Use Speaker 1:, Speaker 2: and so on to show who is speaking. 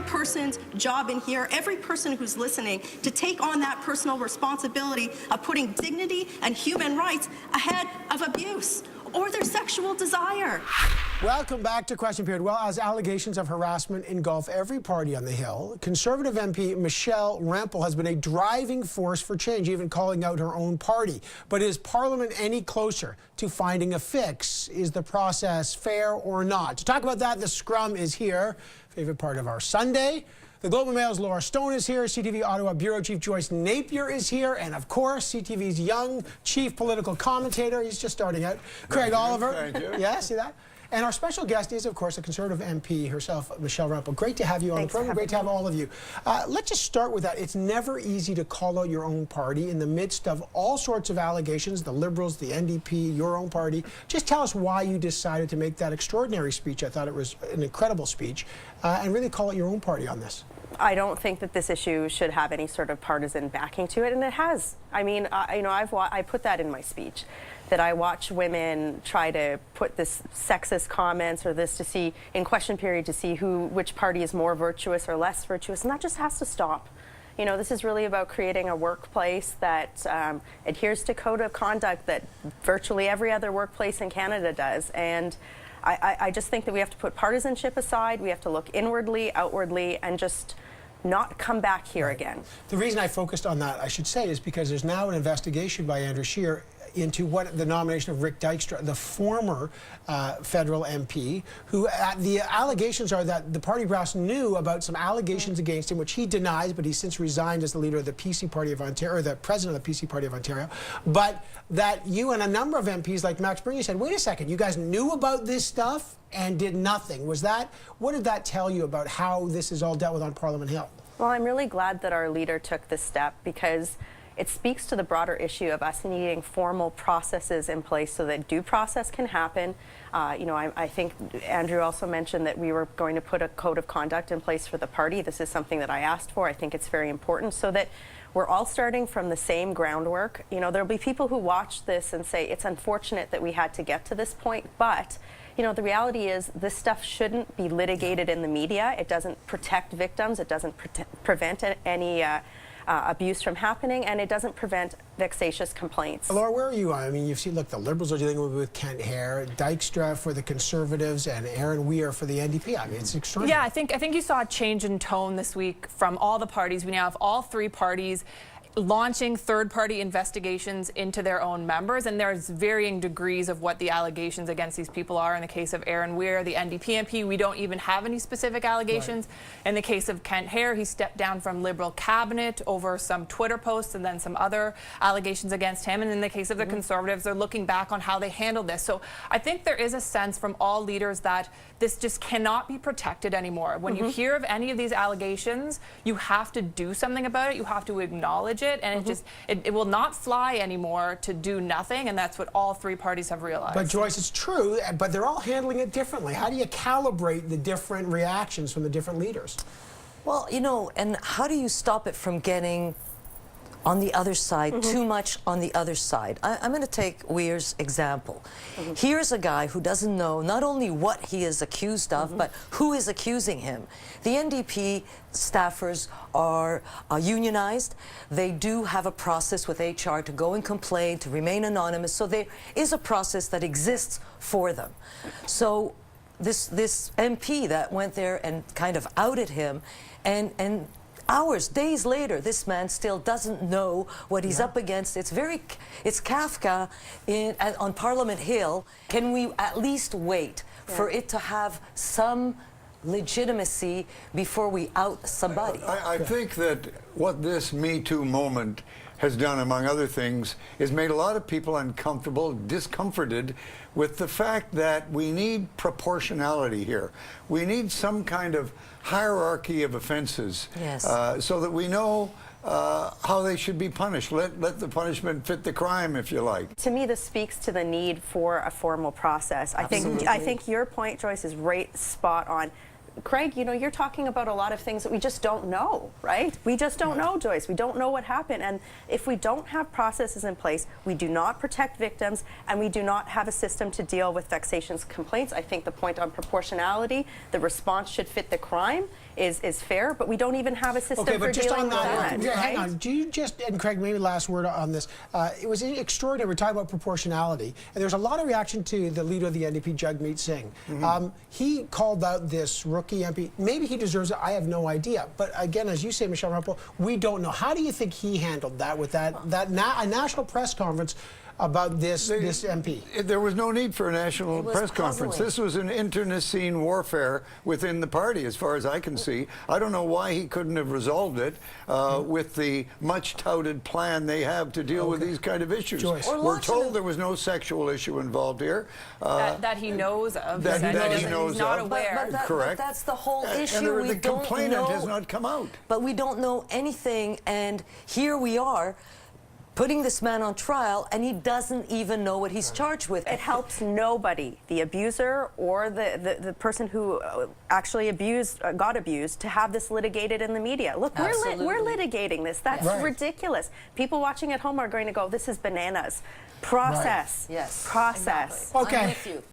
Speaker 1: every person's job in here, every person who's listening, to take on that personal responsibility of putting dignity and human rights ahead of abuse or their sexual desire.
Speaker 2: Welcome back to Question Period. Well, as allegations of harassment engulf every party on the Hill, Conservative MP Michelle Rempel has been a driving force for change, even calling out her own party. But is Parliament any closer to finding a fix? Is the process fair or not? To talk about that, the scrum is here, favorite part of our Sunday. The Globe and Mail's Laura Stone is here, CTV Ottawa Bureau Chief Joyce Napier is here, and of course, CTV's young chief political commentator, he's just starting out, Craig Oliver.
Speaker 3: Thank you.
Speaker 2: Yeah, see that? And our special guest is, of course, a Conservative MP herself, Michelle Rempel. Great to have you on the program. Great to have all of you. Let's just start with that. It's never easy to call out your own party in the midst of all sorts of allegations, the Liberals, the NDP, your own party. Just tell us why you decided to make that extraordinary speech. I thought it was an incredible speech, and really call out your own party on this.
Speaker 4: I don't think that this issue should have any sort of partisan backing to it, and it has. I mean, I put that in my speech, that I watch women try to put this sexist comments or this to see in question period to see which party is more virtuous or less virtuous, and that just has to stop. You know, this is really about creating a workplace that adheres to code of conduct that virtually every other workplace in Canada does, and I just think that we have to put partisanship aside. We have to look inwardly, outwardly, and just not come back here again.
Speaker 2: The reason I focused on that, I should say, is because there's now an investigation by Andrew Scheer into what the nomination of Rick Dykstra, the former federal MP, who the allegations are that the party brass knew about some allegations against him, which he denies, but he's since resigned as the leader of the PC Party of Ontario, or the president of the PC Party of Ontario, but that you and a number of MPs like Max Burney said, wait a second, you guys knew about this stuff and did nothing. What did that tell you about how this is all dealt with on Parliament Hill? Well,
Speaker 4: I'm really glad that our leader took this step, because it speaks to the broader issue of us needing formal processes in place so that due process can happen. You know, I think Andrew also mentioned that we were going to put a code of conduct in place for the party. This is something that I asked for. I think it's very important so that we're all starting from the same groundwork. You know, there'll be people who watch this and say it's unfortunate that we had to get to this point, but you know, the reality is this stuff shouldn't be litigated in the media. It doesn't protect victims. It doesn't prevent any abuse from happening, and it doesn't prevent vexatious complaints.
Speaker 2: Laura, where are you? I mean, you've seen, look, the Liberals are dealing with Kent Hare, Dykstra for the Conservatives, and Aaron Weir for the NDP. I mean, it's extraordinary.
Speaker 5: Yeah, I think you saw a change in tone this week from all the parties. We now have all three parties launching third-party investigations into their own members, and there's varying degrees of what the allegations against these people are. In the case of Aaron Weir, the NDP MP, we don't even have any specific allegations. Right. In the case of Kent Hare, he stepped down from Liberal cabinet over some Twitter posts and then some other allegations against him. And in the case of the Conservatives, they're looking back on how they handled this. So I think there is a sense from all leaders that this just cannot be protected anymore. When you hear of any of these allegations, you have to do something about it. You have to acknowledge it, and it will not fly anymore to do nothing, and that's what all three parties have realized.
Speaker 2: But Joyce, it's true, but they're all handling it differently. How do you calibrate the different reactions from the different leaders?
Speaker 6: Well, you know, and how do you stop it from getting on the other side, too much on the other side? I'm going to take Weir's example. Here's a guy who doesn't know not only what he is accused of, but who is accusing him. The NDP staffers are unionized. They do have a process with HR to go and complain, to remain anonymous. So there is a process that exists for them. So this MP that went there and kind of outed him, and hours, days later, this man still doesn't know what he's up against. It's Kafka on Parliament Hill. Can we at least wait for it to have some legitimacy before we out somebody?
Speaker 3: I think that what this Me Too moment has done, among other things, is made a lot of people uncomfortable, discomforted with the fact that we need proportionality here. We need some kind of hierarchy of offenses, so that we know how they should be punished. Let the punishment fit the crime, if you like.
Speaker 4: To me, this speaks to the need for a formal process. I think your point, Joyce, is right spot on. Craig, you know, you're talking about a lot of things that we just don't know, right? We just don't know, Joyce. We don't know what happened. And if we don't have processes in place, we do not protect victims, and we do not have a system to deal with vexatious complaints. I think the point on proportionality, the response should fit the crime, is fair, but we don't even have a system
Speaker 2: Okay,
Speaker 4: for
Speaker 2: but just
Speaker 4: dealing
Speaker 2: on
Speaker 4: with
Speaker 2: that,
Speaker 4: that.
Speaker 2: hang
Speaker 4: right?
Speaker 2: on. Do you just, and Craig, maybe last word on this. It was extraordinary. We're talking about proportionality, and there's a lot of reaction to the leader of the NDP, Jagmeet Singh. He called out this rookie MP. Maybe he deserves it. I have no idea. But again, as you say, Michelle Rempel, we don't know. How do you think he handled that with a national press conference about this MP?
Speaker 3: There was no need for a national
Speaker 6: was
Speaker 3: press conference.
Speaker 6: puzzling.
Speaker 3: This was an internecine warfare within the party, as far as I can see. I don't know why he couldn't have resolved it with the much-touted plan they have to deal with these kind of issues.
Speaker 2: Joyce.
Speaker 6: Or
Speaker 3: We're
Speaker 6: launch
Speaker 3: told
Speaker 6: an-
Speaker 3: there was no sexual issue involved here.
Speaker 5: That he knows of.
Speaker 3: that
Speaker 5: essentially,
Speaker 3: he knows
Speaker 5: he's not
Speaker 3: of.
Speaker 5: aware.
Speaker 6: But
Speaker 3: Correct.
Speaker 6: that's the whole issue.
Speaker 3: And
Speaker 6: We
Speaker 3: the
Speaker 6: don't
Speaker 3: complainant
Speaker 6: know,
Speaker 3: has not come out.
Speaker 6: But we don't know anything, and here we are putting this man on trial, and he doesn't even know what he's charged with.
Speaker 4: It helps nobody, the abuser or the person who actually got abused, to have this litigated in the media. Look, we're
Speaker 6: Absolutely.
Speaker 4: litigating this. That's
Speaker 2: Right.
Speaker 4: ridiculous. People watching at home are going to go, this is bananas. Process.
Speaker 6: Yes.
Speaker 4: Process.
Speaker 6: Exactly.
Speaker 2: Okay.
Speaker 6: I'm with you.